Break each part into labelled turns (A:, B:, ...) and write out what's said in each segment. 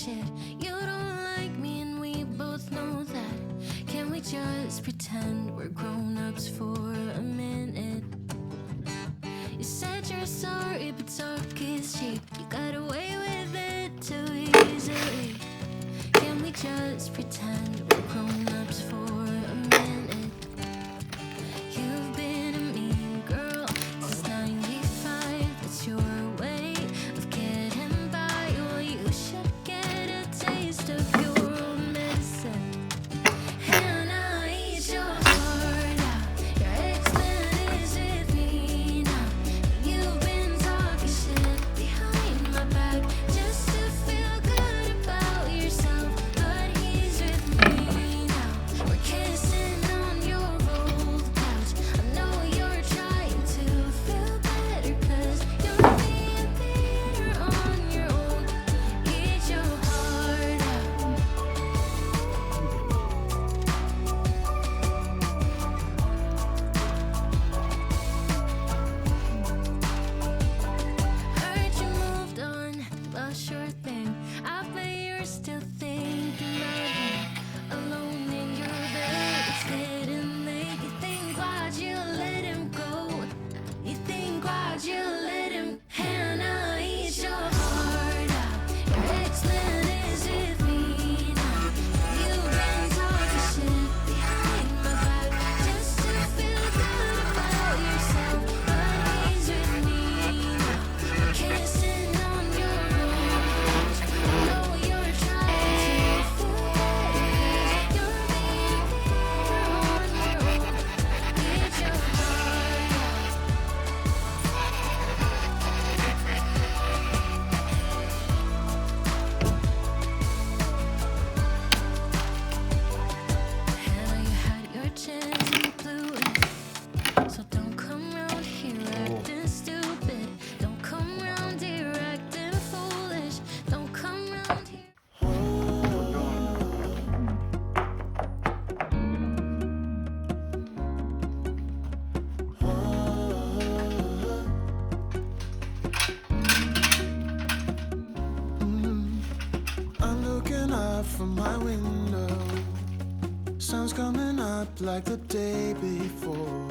A: shit. You don't like me and we both know that. Can we just pretend we're grown-ups for a minute? You said you're sorry, but talk is cheap. You got away with it too easily. Can we just pretend we're grown-ups for a minute? You've been a mean girl since '95. That's your way of getting by. Well, you should get a taste of your own medicine. And I eat your heart out. Your ex-man is with me now. You've been talking shit behind my back just to feel good about yourself. But he's with me now. We're kissing on your old couch. I know you're trying to feel better, 'cause you're being bitter on your own. Eat your heart out. Heard you moved on, lost your thing. I bet you're still thinking about him. Alone in your bed, it's getting late. You think why'd you let him go? You think why'd you let him? And I eat your heart out. Your ex-man is with me now. You've been talking shit behind my back just to feel good about yourself. But he's with me now. We're kissing on your old couch. I know you're trying to feel better, 'cause you're being bitter on your own. Eat your heart out. Hannah, you had your chance and you blew it. So don't come round here acting stupid. Don't come round here acting foolish. Don't come round here.
B: I'm looking up from my window. Sun's coming up like the day before.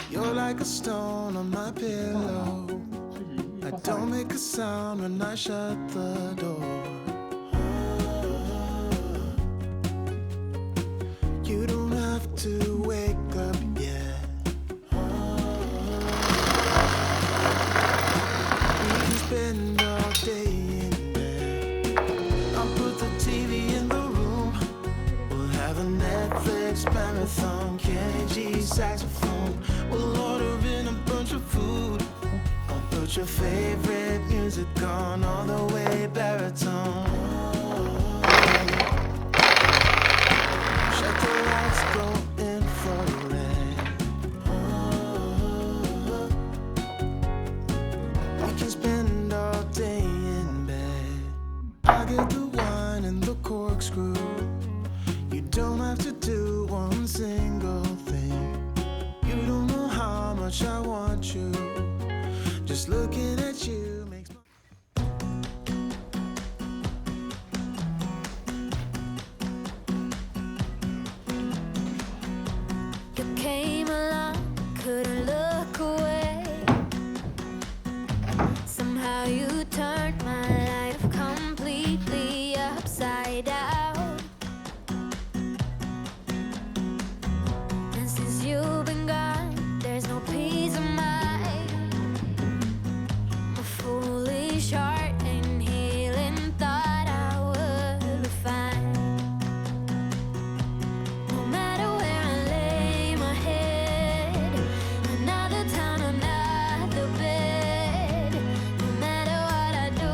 B: You're like a stone on my pillow. I don't make a sound when I shut the door. You don't have to wake up yet. We can spend all day in bed. I'll put the TV in the room. We'll have a Netflix marathon, Kenny G saxophone. We'll order in a bunch of food. I'll put your favorite music on all the way baritone. Shut the lights, go infrared. We can spend all day in bed. I get the wine and the corkscrew. You don't have to do one single thing. You don't know how much I want you. Just looking at you makes my
A: You came along, couldn't look away. Somehow you turned my life completely upside down. And since you've been gone, there's no peace of mind. My foolish heart and healing thought I would be fine. No matter where I lay my head, another town, another bed. No matter what I do,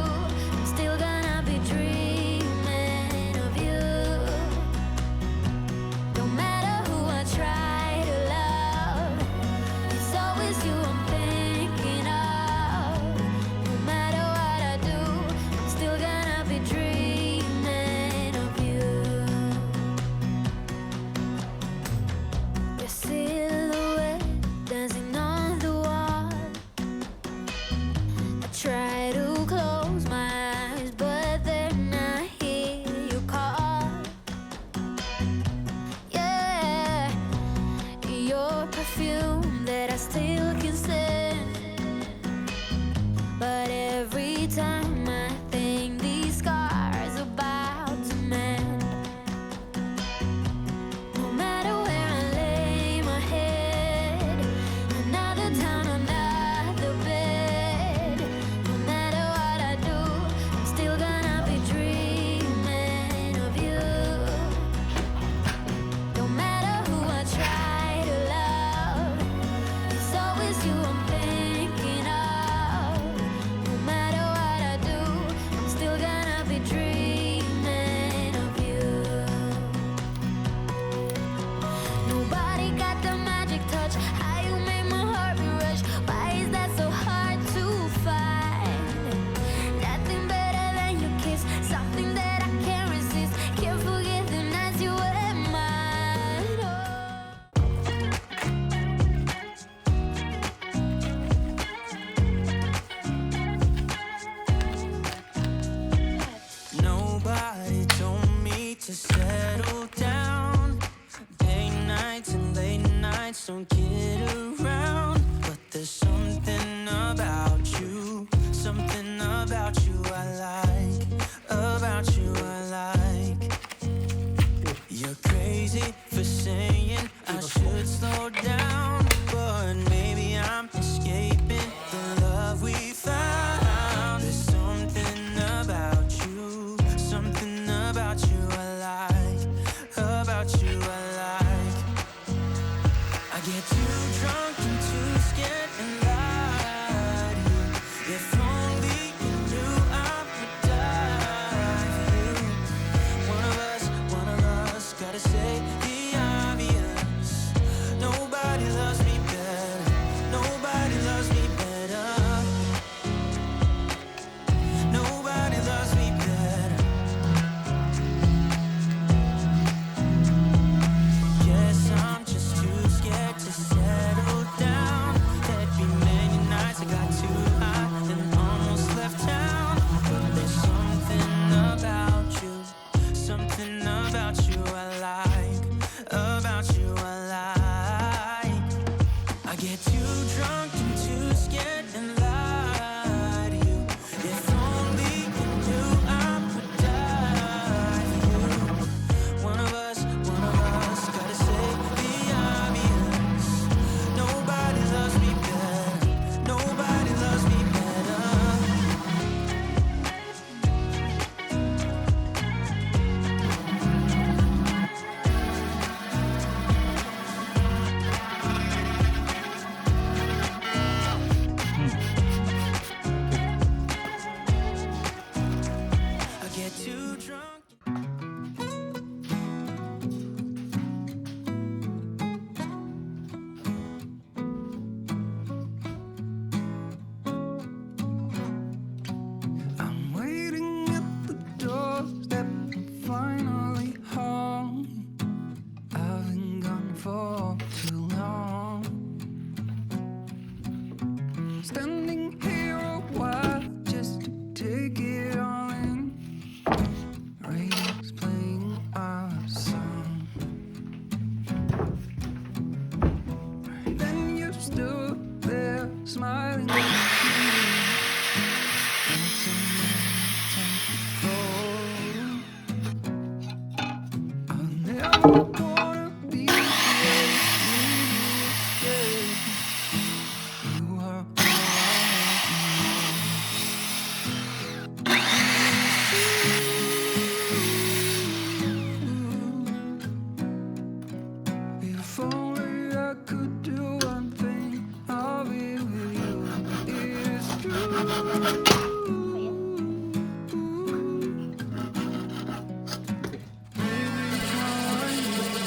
A: time I think these scars about to mend. No matter where I lay my head, another town, another bed. No matter what I do, I'm still gonna be dreaming of you. No matter who I try to love, it's always you I'm thinking of. No matter what I do, I'm still gonna be dreaming of you. Nobody got the magic touch. How you make my heart rush? Why is that so hard to find? Nothing better than your kiss, something that I can't resist. Can't forget the nights you were mine.
B: Nobody told me to settle down. Day nights and late nights don't get around. But there's something about you I like. About you I like. You're crazy for saying I should slow down, but maybe I'm escaping the love we found. There's something about you I like. About you I like. I get too drunk and too scared and lie to you. If only you knew I would die for you. One of us gotta say the obvious. Nobody loves me better. Nobody loves me better. Nobody loves me better. Guess I'm just too scared to settle down. There'd be many nights I got too high and almost left town. But there's something about you I like. About you I like. I get too drunk and too scared and lie to you. If only you knew I would die for you. One of us gotta say the obvious. Nobody loves me better. Nobody loves me better. I get too drunk. I'm waiting at the doorstep, I'm finally home. I've been gone for too long. Standing here a while just to take it all in. Radio's playing our song. Then you stood there smiling at me. I'll never wanna be with you again. You are if only I could do one thing, I'll be with you. It's true. Maybe it's my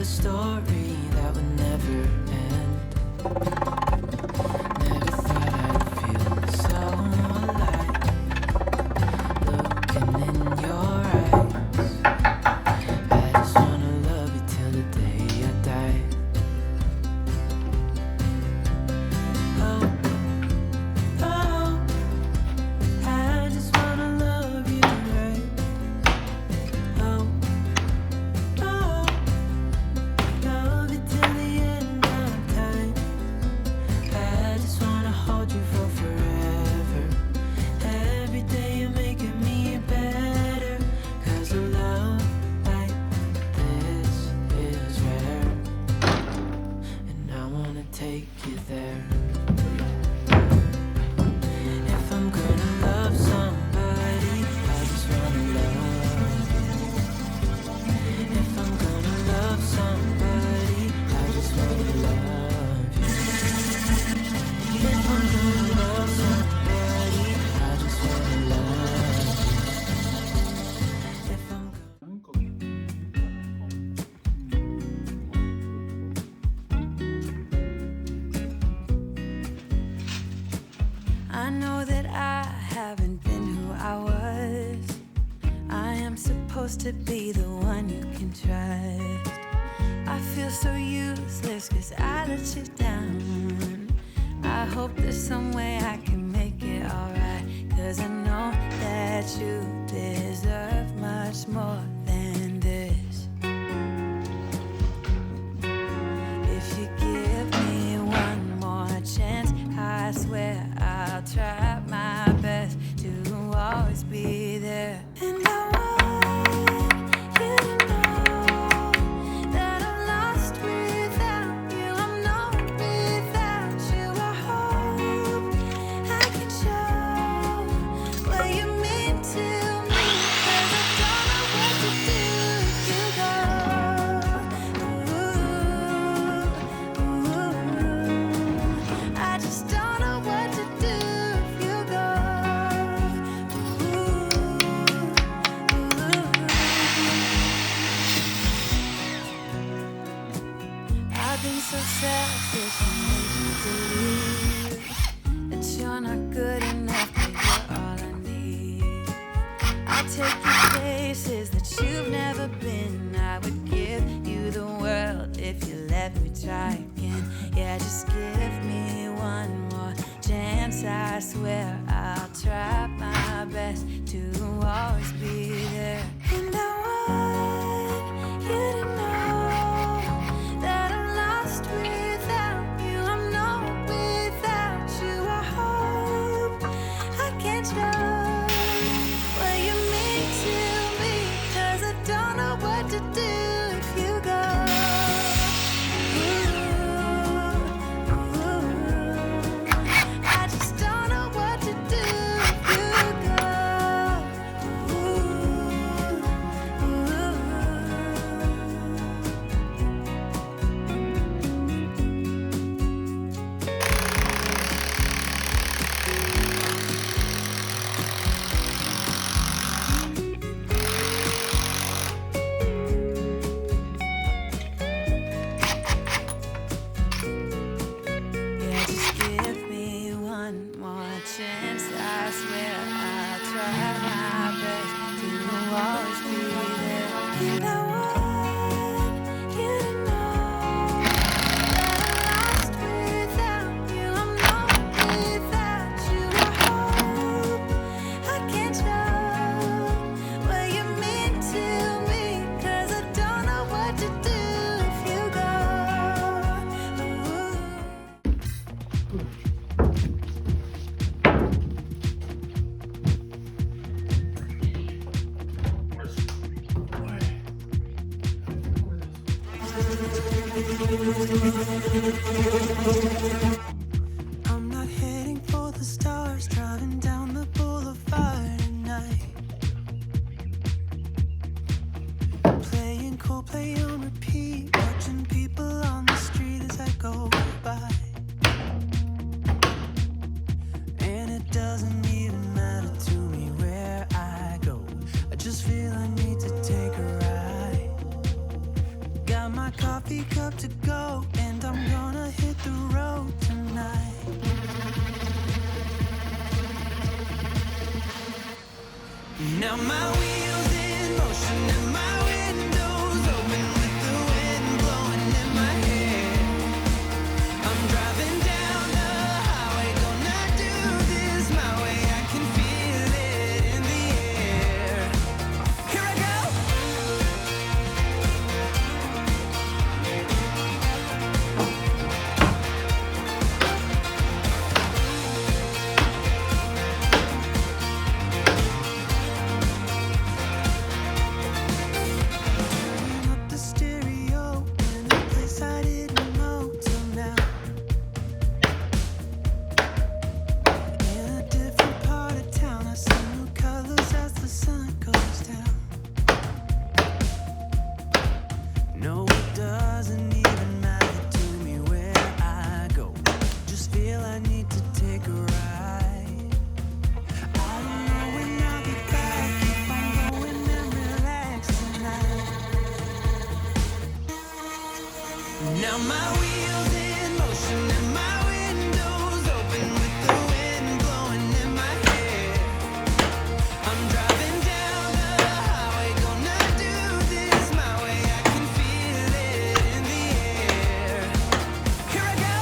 B: story that would never end. Never thought I'd feel so alive, looking in your eyes. I just wanna love you till the day I die. Oh, oh, I just wanna love you right. Oh, oh, love you till the end of time. I just wanna hold you for forever. Every day you're making me better. 'Cause a love like this is rare, and I wanna take you there. If I'm gonna love somebody, I just wanna love you. If I'm gonna love somebody, I just wanna love you. If I'm gonna love somebody, I just wanna love you. If I'm
A: I know that I haven't been who I was. I am supposed to be the one you can trust. I feel so useless 'cause I let you down. I hope there's some way I can make it alright. 'Cause I know that you deserve much more than this. If you give me one more chance, I swear I'll try my best to always be there. And I want you to know that I'm lost without you. I'm not without you. I hope I can show what you mean to me. 'Cause I don't know what to do if you go. Ooh, I just don't know what to do if you go. I've been so selfish and made you believe that you're not good enough, but you're all I need. I'll take you places that you've never been. I would give you the world if you let me try again. Yeah, just give me one more chance. I swear I'll try my best to always be there. And I want you to know that I'm lost without you. I'm not without you. I hope I can show what you mean to me. 'Cause I don't know what to do if you go. I just don't know what to do if you go. Yeah, just give me one more chance. I swear I'll try my best to always be there. And I want you to know that I'm lost without you. I'm not without you. I hope I can show what you mean to me. 'Cause I don't know what to do if you go.
B: I'm not heading for the stars, driving down the boulevard tonight. Playing Coldplay on repeat, watching people on the street as I go by. And it doesn't even matter to me where I go. I just feel I need to take a ride. Got my coffee coffee cup to go, and I'm gonna hit the road tonight. Now my wheels in motion and my windows open with the wind blowing in my hair. I'm driving down the highway, gonna do this my way. I can feel it in the air. Here I go. Turning up the stereo in a place I didn't know till now. In a different part of town, I see new colors as the sun goes down. No, it doesn't even matter to me where I go. Just feel I need to take a ride. I don't know when I'll be back, if I'm going and relax tonight. Now my wheels in motion and my windows open with the wind blowing in my hair. I'm driving down the highway, gonna do this my way. I can feel it in the air. Here I go.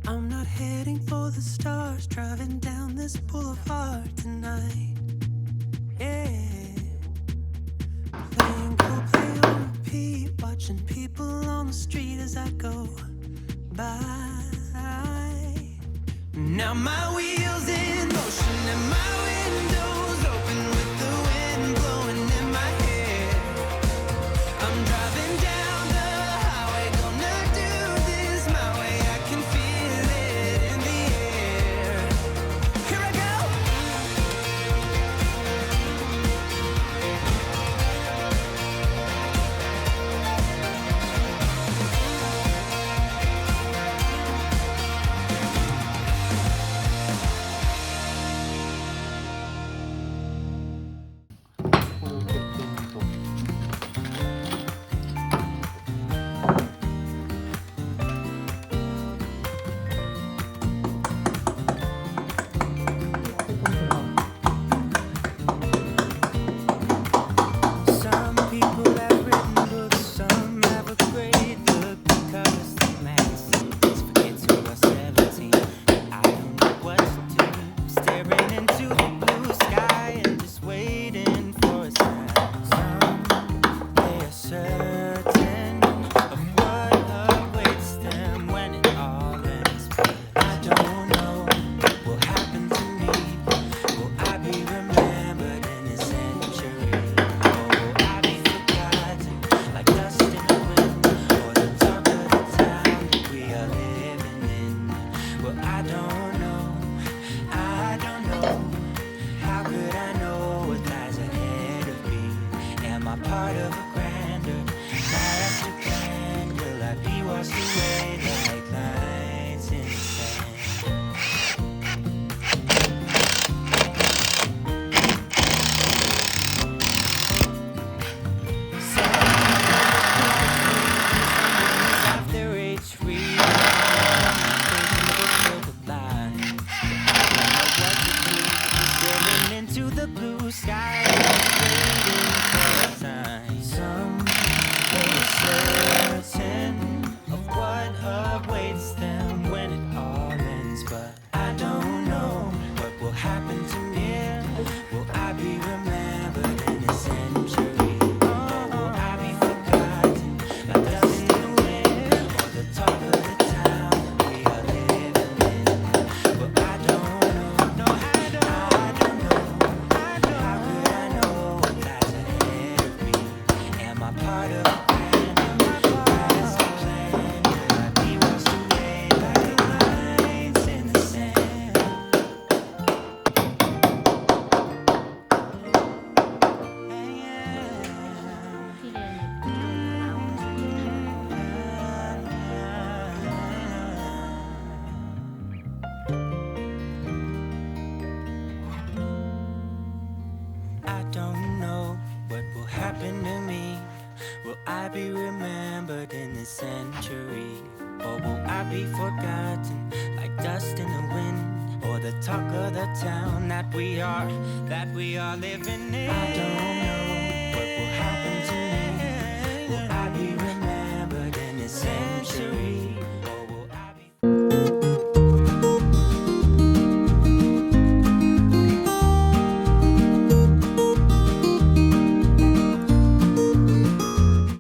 B: I'm not heading for the stars, driving down this boulevard tonight. Yeah. Playing Coldplay on repeat, watching people on the street as I go by. Now my wheels in motion and my windows open with the wind blowing in my hair. I'm driving down the highway, gonna do this my way. I can feel it in the air. Here I go.
C: be forgotten, like dust in the wind, or the talk of the town that we are living in. I don't know what will happen